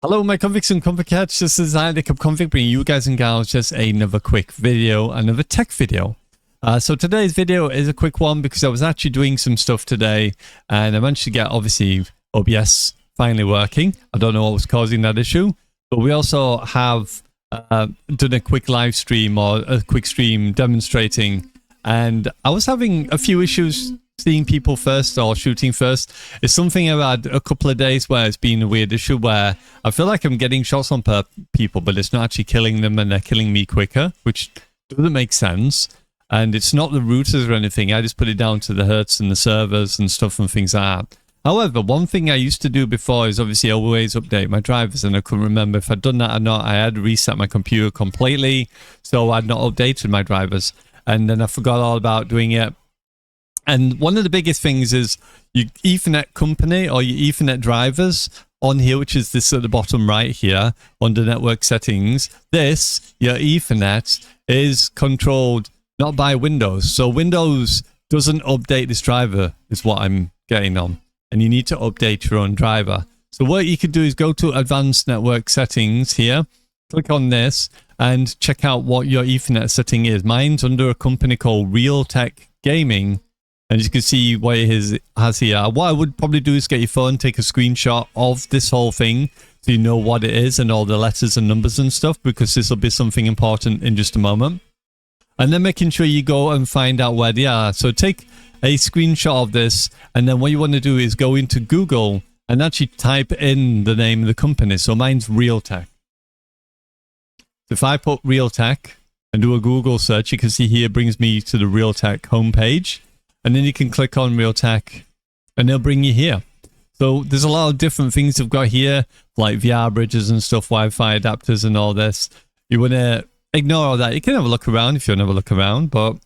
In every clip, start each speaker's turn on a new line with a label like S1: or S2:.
S1: Hello my convicts and convict cats, this is Andy Convict bringing you guys and gals just another quick video, another tech video. So today's video is a quick one because I was actually doing some stuff today and I managed to get obviously OBS finally working. I don't know what was causing that issue, but we also have done a quick live stream or a quick stream demonstrating, and I was having a few issues seeing people first or shooting first. It's something I've had a couple of days where it's been a weird issue where I feel like I'm getting shots on people, but it's not actually killing them and they're killing me quicker, which doesn't make sense. And it's not the routers or anything. I just put it down to the hertz and the servers and stuff and things like that. However, one thing I used to do before is obviously always update my drivers, and I couldn't remember if I'd done that or not. I had reset my computer completely, so I'd not updated my drivers. And then I forgot all about doing it. And one of the biggest things is your Ethernet company or your Ethernet drivers on here, which is this at the bottom right here under network settings. This, your Ethernet, is controlled not by Windows. So Windows doesn't update this driver is what I'm getting on. And you need to update your own driver. So what you could do is go to advanced network settings here, click on this and check out what your Ethernet setting is. Mine's under a company called Realtek Gaming. And you can see what it has here. What I would probably do is get your phone, take a screenshot of this whole thing so you know what it is and all the letters and numbers and stuff, because this will be something important in just a moment. And then making sure you go and find out where they are. So take a screenshot of this, and then what you want to do is go into Google and actually type in the name of the company. So mine's Realtek. So if I put Realtek and do a Google search, you can see here it brings me to the Realtek homepage. And then you can click on Realtek and they'll bring you here. So there's a lot of different things they've got here, like VR bridges and stuff, Wi-Fi adapters and all this. You want to ignore all that. You can have a look around if you want to have a look around, but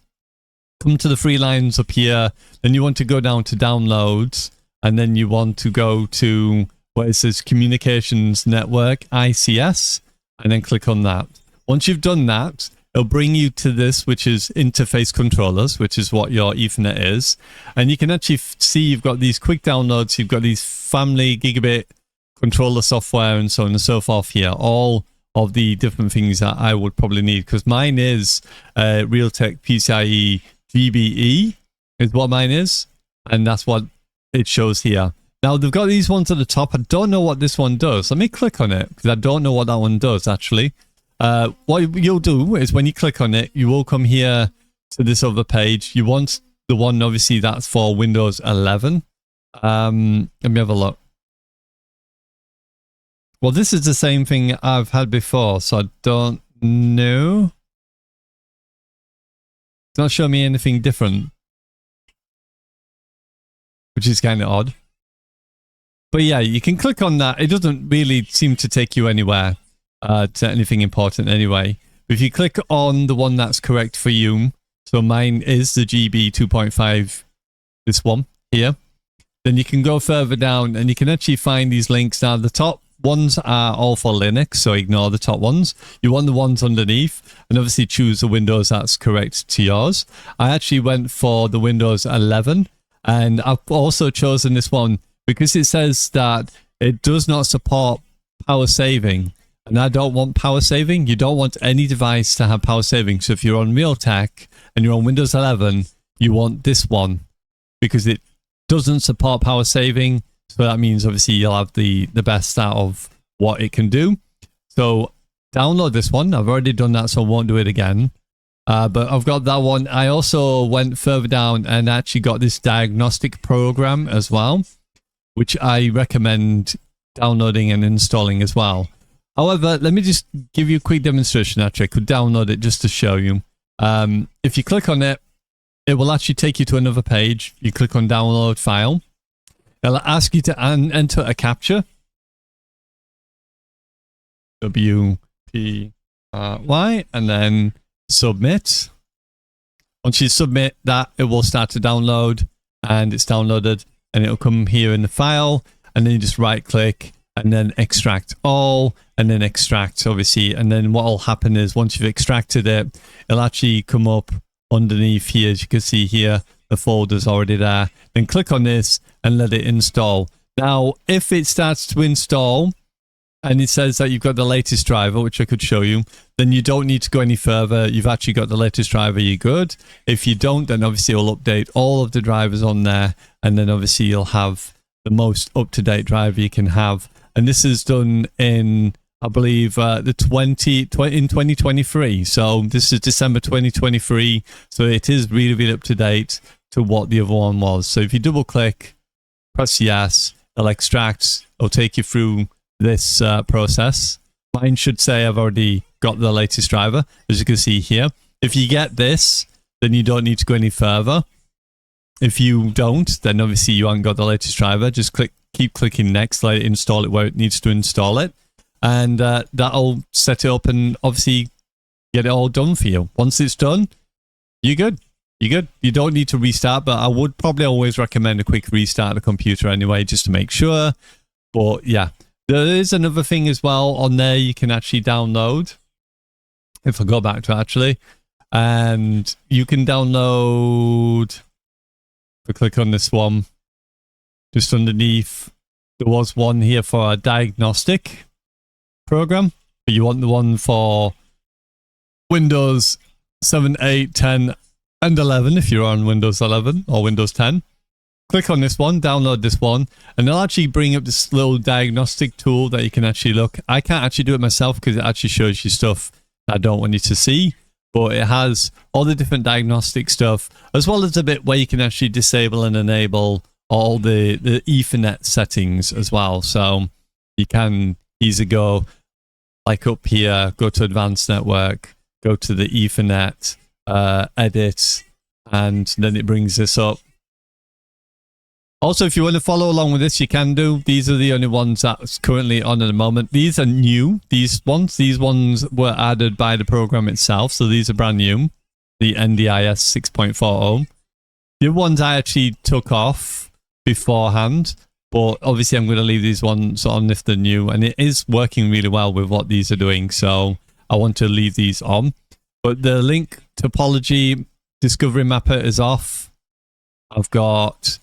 S1: come to the three lines up here. Then you want to go down to downloads, and then you want to go to where it says communications network, ICS, and then click on that. Once you've done that, it'll bring you to this, which is interface controllers, which is what your Ethernet is. And you can actually see you've got these quick downloads. You've got these family gigabit controller software and so on and so forth here. All of the different things that I would probably need, because mine is Realtek PCIe GBE is what mine is. And that's what it shows here. Now, they've got these ones at the top. I don't know what this one does. Let me click on it, because I don't know what that one does, actually. What you'll do is when you click on it, you will come here to this other page. You want the one, obviously, that's for Windows 11. Let me have a look. Well, this is the same thing I've had before, so I don't know. It's not showing me anything different, which is kind of odd. But yeah, you can click on that. It doesn't really seem to take you anywhere. To anything important anyway. If you click on the one that's correct for you, so mine is the GB 2.5, this one here, then you can go further down and you can actually find these links. Now the top ones are all for Linux, so ignore the top ones. You want the ones underneath, and obviously choose the Windows that's correct to yours. I actually went for the Windows 11, and I've also chosen this one because it says that it does not support power saving. And I don't want power saving. You don't want any device to have power saving. So if you're on Realtek and you're on Windows 11, you want this one because it doesn't support power saving. So that means obviously you'll have the best out of what it can do. So download this one. I've already done that, so I won't do it again. But I've got that one. I also went further down and actually got this diagnostic program as well, which I recommend downloading and installing as well. However, let me just give you a quick demonstration. Actually, I could download it just to show you. If you click on it, it will actually take you to another page. You click on download file. It'll ask you to enter a captcha. WPRY, and then submit. Once you submit that, it will start to download, and it's downloaded, and it'll come here in the file, and then you just right click and then extract all, and then extract obviously, and then what will happen is once you've extracted it, it'll actually come up underneath here. As you can see here, the folder's already there. Then click on this and let it install. Now if it starts to install, and it says that you've got the latest driver, which I could show you, then you don't need to go any further. You've actually got the latest driver, you're good. If you don't, then obviously it'll update all of the drivers on there, and then obviously you'll have the most up-to-date driver you can have. And this is done in, I believe, in 2023. So this is December 2023. So it is really, really up-to-date to what the other one was. So if you double-click, press yes, it'll extract, it'll take you through this process. Mine should say I've already got the latest driver, as you can see here. If you get this, then you don't need to go any further. If you don't, then obviously you haven't got the latest driver. Just keep clicking next, let it install it where it needs to install it, and that'll set it up and obviously get it all done for you. Once it's done, you're good. You're good. You don't need to restart, but I would probably always recommend a quick restart of the computer anyway, just to make sure. But yeah, there is another thing as well on there you can actually download. If I go back to it actually, and you can download. If I click on this one, just underneath, there was one here for a diagnostic program, but you want the one for Windows 7, 8, 10, and 11 if you're on Windows 11 or Windows 10. Click on this one, download this one, and it'll actually bring up this little diagnostic tool that you can actually look. I can't actually do it myself because it actually shows you stuff that I don't want you to see, but it has all the different diagnostic stuff, as well as a bit where you can actually disable and enable all the Ethernet settings as well. So you can easily go, like up here, go to advanced network, go to the Ethernet, edit, and then it brings this up. Also, if you want to follow along with this, you can do. These are the only ones that's currently on at the moment. These are new. These ones were added by the program itself, so these are brand new. The NDIS 6.40. The ones I actually took off beforehand, but obviously I'm going to leave these ones on if they're new, and it is working really well with what these are doing, so I want to leave these on. But the link topology discovery mapper is off. I've got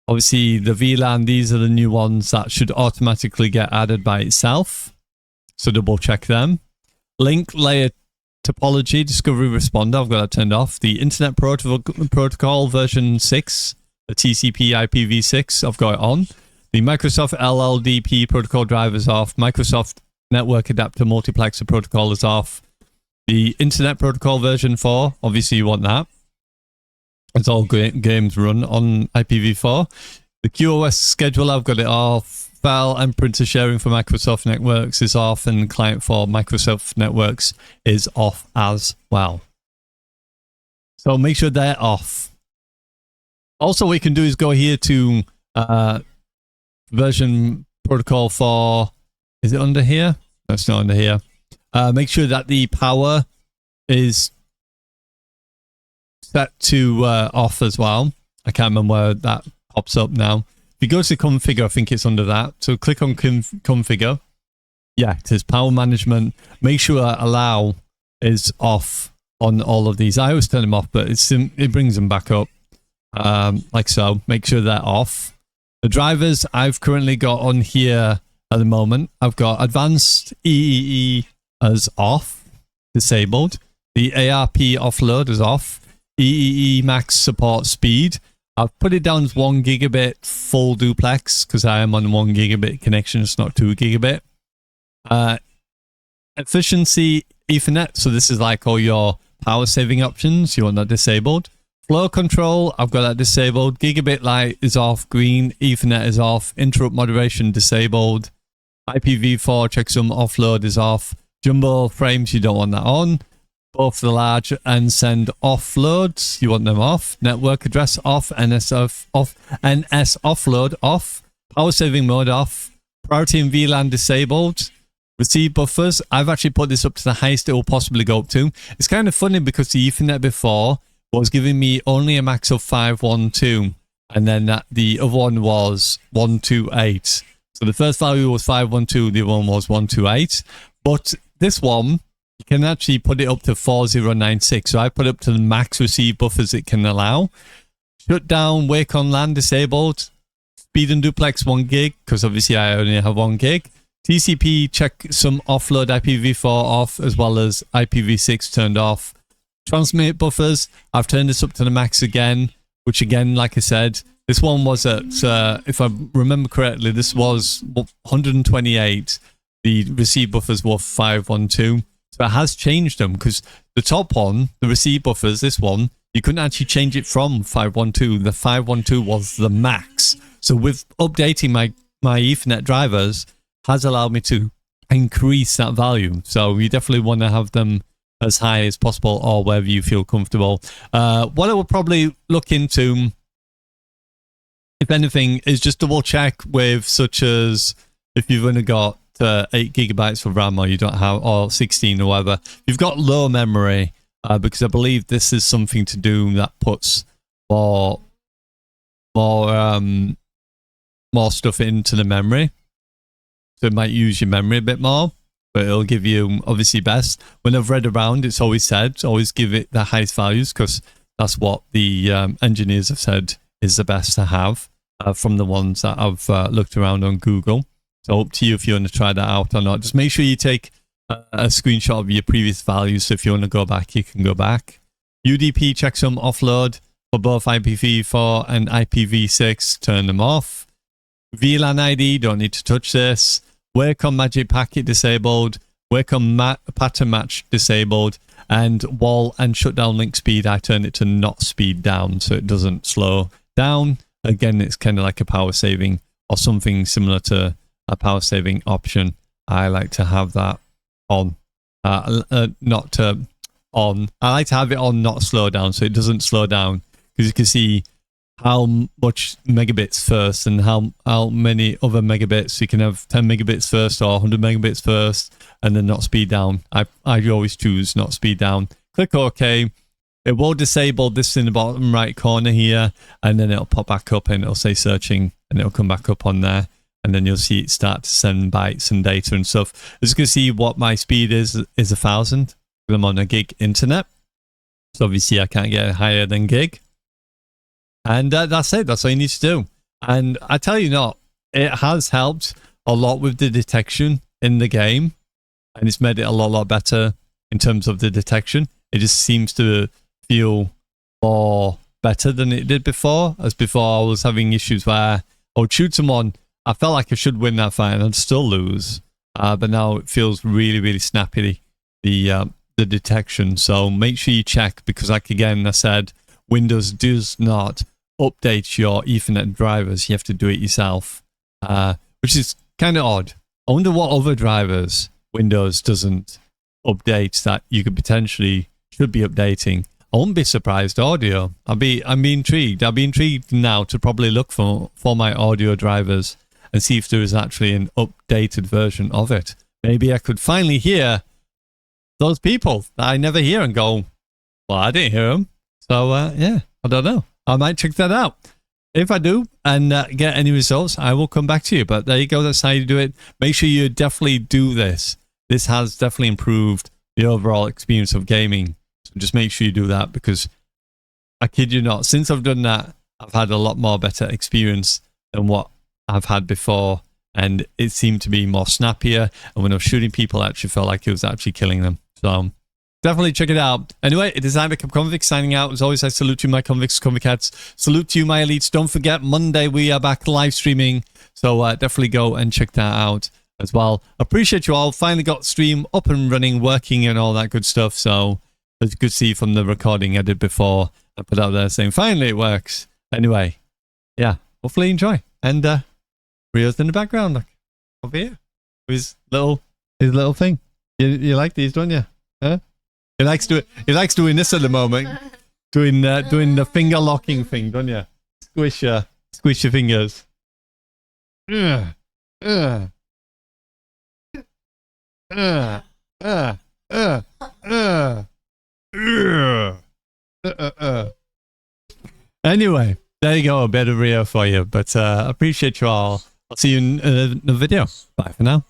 S1: obviously the VLAN. These are the new ones that should automatically get added by itself, so double check them. Link layer topology discovery responder, I've got that turned off. The internet protocol version 6, the TCP IPv6, I've got it on. The Microsoft LLDP protocol driver is off. Microsoft network adapter multiplexer protocol is off. The internet protocol version 4, obviously you want that. It's all games run on IPv4. The QoS scheduler, I've got it off. File and printer sharing for Microsoft Networks is off, and client for Microsoft Networks is off as well. So make sure they're off. Also, what you can do is go here to version protocol for, is it under here? No, it's not under here. Make sure that the power is set to off as well. I can't remember where that pops up now. If you go to configure, I think it's under that. So click on configure. Yeah, it says power management. Make sure allow is off on all of these. I always turn them off, but it brings them back up like so. Make sure they're off. The drivers I've currently got on here at the moment, I've got advanced EEE as off, disabled. The ARP offload is off. EEE max support speed, I've put it down as 1 gigabit full duplex because I am on 1 gigabit connection, it's not 2 gigabit. Efficiency Ethernet, so this is like all your power saving options, you want that disabled. Flow control, I've got that disabled. Gigabit light is off, green. Ethernet is off. Interrupt moderation disabled. IPv4 checksum offload is off. Jumbo frames, you don't want that on. Both the large and send offloads, you want them off. Network address off. NS offload off. Power saving mode off. Priority and VLAN disabled. Receive buffers, I've actually put this up to the highest it will possibly go up to. It's kind of funny because the Ethernet before was giving me only a max of 512, and then the other one was 128. So the first value was 512, the other one was 128. But this one, you can actually put it up to 4096. So I put it up to the max receive buffers it can allow. Shut down, wake on LAN disabled. Speed and duplex 1 gig, because obviously I only have 1 gig. TCP, check some offload IPv4 off as well as IPv6 turned off. Transmit buffers, I've turned this up to the max again, which again, like I said, this one was at, if I remember correctly, this was 128. The receive buffers were 512. So it has changed them because the top one, the receive buffers, this one, you couldn't actually change it from 512. The 512 was the max. So with updating my Ethernet drivers has allowed me to increase that value. So you definitely want to have them as high as possible or wherever you feel comfortable. What I will probably look into, if anything, is just double check with such as if you've only got 8 gigabytes of RAM or you don't have, or 16 or whatever, you've got low memory, because I believe this is something to do that puts more stuff into the memory. So it might use your memory a bit more, but it'll give you obviously best. When I've read around, it's always said, always give it the highest values because that's what the engineers have said is the best to have from the ones that I've looked around on Google. So up to you if you want to try that out or not. Just make sure you take a screenshot of your previous values. So if you want to go back, you can go back. UDP checksum offload for both IPv4 and IPv6. Turn them off. VLAN ID, don't need to touch this. Wacom magic packet disabled. Wacom pattern match disabled. And wall and shutdown link speed, I turned it to not speed down so it doesn't slow down. Again, it's kind of like a power saving or something similar to a power saving option. I like to have that on, not on. I like to have it on, not slow down, so it doesn't slow down, because you can see how much megabits first and how many other megabits. You can have 10 megabits first or 100 megabits first and then not speed down. I always choose not speed down. Click OK. It will disable this in the bottom right corner here, and then it'll pop back up and it'll say searching and it'll come back up on there. And then you'll see it start to send bytes and data and stuff. As you can see, what my speed is 1,000. I'm on a gig internet. So obviously I can't get higher than gig. And that's it. That's all you need to do. And I tell you not, it has helped a lot with the detection in the game. And it's made it a lot better in terms of the detection. It just seems to feel more better than it did before. As before, I was having issues where I would shoot someone. I felt like I should win that fight and I'd still lose. But now it feels really snappy, the detection. So make sure you check, because like again, I said, Windows does not update your Ethernet drivers. You have to do it yourself, which is kind of odd. I wonder what other drivers Windows doesn't update that you could potentially should be updating. I wouldn't be surprised. Audio. I'm intrigued. I'll be intrigued now to probably look for my audio drivers and see if there is actually an updated version of it. Maybe I could finally hear those people that I never hear and go, well, I didn't hear them. So, yeah, I don't know. I might check that out. If I do and get any results, I will come back to you. But there you go. That's how you do it. Make sure you definitely do this. This has definitely improved the overall experience of gaming. So just make sure you do that, because I kid you not, since I've done that, I've had a lot more better experience than what I've had before. And it seemed to be more snappier. And when I was shooting people, I actually felt like it was actually killing them. So definitely check it out. Anyway, it is Convict signing out. As always, I salute you, my convicts, convict cats. Salute to you, my elites. Don't forget, Monday we are back live streaming. So definitely go and check that out as well. Appreciate you all. Finally got stream up and running, working and all that good stuff. So as you could see from the recording I did before, I put out there saying, finally it works. Anyway, yeah, hopefully you enjoy. And Rio's in the background, look, over here. His little thing. You like these, don't you? Huh? He likes doing this at the moment. Doing the finger locking thing, don't you? Squish your fingers. Anyway, there you go, a bit of Rio for you. But appreciate you all. I'll see you in the video. Bye for now.